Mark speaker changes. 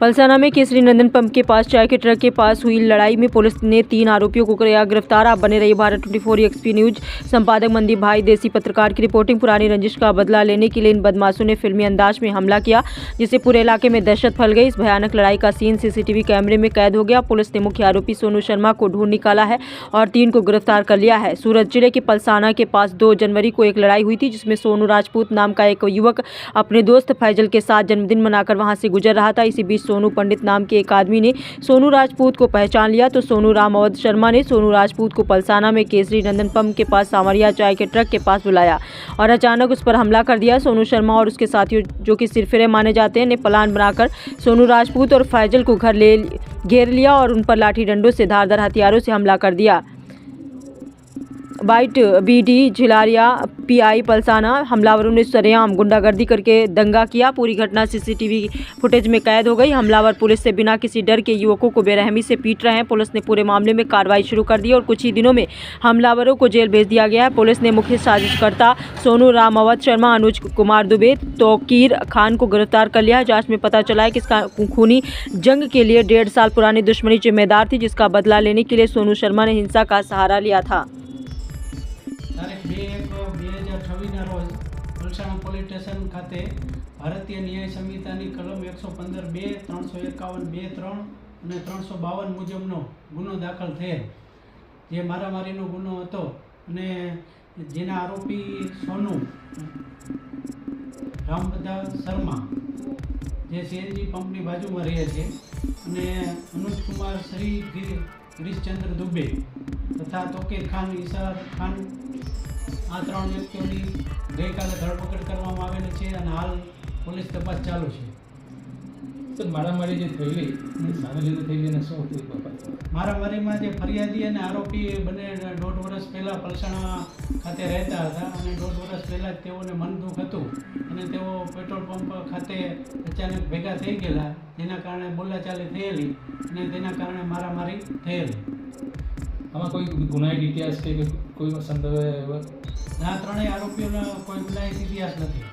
Speaker 1: पलसाना में केसरी नंदन पंप के पास चाय के ट्रक के पास हुई लड़ाई में पुलिस ने 3 आरोपियों को किया गिरफ्तार। आप बने रही भारत 24 एक्सपी न्यूज। संपादक मनदीप भाई देसी पत्रकार की रिपोर्टिंग। पुरानी रंजिश का बदला लेने के लिए इन बदमाशों ने फिल्मी अंदाज में हमला किया, जिससे पूरे इलाके में दहशत फैल गई। इस भयानक लड़ाई का सीन सीसीटीवी कैमरे में कैद हो गया। पुलिस ने मुख्य आरोपी सोनू शर्मा को ढूंढ निकाला है और 3 को गिरफ्तार कर लिया है। सूरत जिले के पलसाना के पास 2 जनवरी को एक लड़ाई हुई थी, जिसमें सोनू राजपूत नाम का एक युवक अपने दोस्त फैजल के साथ जन्मदिन मनाकर वहां से गुजर रहा था। इसी बीच सोनू पंडित नाम के एक आदमी ने सोनू राजपूत को पहचान लिया तो सोनू रामावत शर्मा ने सोनू राजपूत को पलसाना में केसरी नंदन पंप के पास सामरिया चाय के ट्रक के पास बुलाया और अचानक उस पर हमला कर दिया। सोनू शर्मा और उसके साथियों, जो कि सिरफिरे माने जाते हैं, ने प्लान बनाकर सोनू राजपूत और फैजल को घेर लिया और उन पर लाठी डंडों से धारदार हथियारों से हमला कर दिया। Byte BD Jhilariya PI Palsana. हमलावरों ने सरेआम गुंडागर्दी करके दंगा किया। पूरी घटना सीसीटीवी फुटेज में कैद हो गई। हमलावर पुलिस से बिना किसी डर के युवकों को बेरहमी से पीट रहे हैं। पुलिस ने पूरे मामले में कार्रवाई शुरू कर दी और कुछ ही दिनों में हमलावरों को जेल भेज दिया गया है। पुलिस ने मुख्य साजिशकर्ता सोनू रामावत शर्मा, अनुज कुमार दुबे, तौकीर खान को गिरफ्तार कर लिया है। जांच में पता चला है कि इसका खूनी जंग के लिए 1.5 साल पुरानी दुश्मनी जिम्मेदार थी, जिसका बदला लेने के लिए सोनू शर्मा ने हिंसा का सहारा लिया था।
Speaker 2: तारीख 2/1/2026 रोज પલસાણા પોલીસ સ્ટેશન ખાતે ભારતીય ન્યાય સંહિતાની કલમ 115(2), 351(2)(3) અને 352 મુજબનો ગુનો દાખલ થયેલ, જે મારામારીનો ગુનો હતો અને જેના આરોપી સોનુ રામબદા શર્મા, જે સીએનજી પંપની બાજુમાં રહે છે, અને અનુજ કુમાર શ્રી ગિરીશચંદ્ર દુબે તથા તોકીર ખાન, ઈશાર ખાન, આ 3 વ્યક્તિઓની ગઈકાલે ધરપકડ કરવામાં આવેલી છે અને હાલ પોલીસ તપાસ ચાલુ છે।
Speaker 3: સર, મારામારી જે થયેલી સામે લીધે થયેલી ને શું હતું બાબત?
Speaker 2: મારામારીમાં જે ફરિયાદી અને આરોપી બંને 1.5 વર્ષ પહેલાં પલસાણા ખાતે રહેતા હતા અને 1.5 વર્ષ પહેલાં જ તેઓને મન દુઃખ હતું અને તેઓ પેટ્રોલ પંપ ખાતે અચાનક ભેગા થઈ ગયેલા, જેના કારણે બોલાચાલી થયેલી અને તેના કારણે મારામારી થયેલી।
Speaker 3: આમાં કોઈ ગુનાહિત ઇતિહાસ કે કોઈ સંદર્ભે?
Speaker 2: આ 3 આરોપીઓનો કોઈ ગુનાહિત ઇતિહાસ નથી।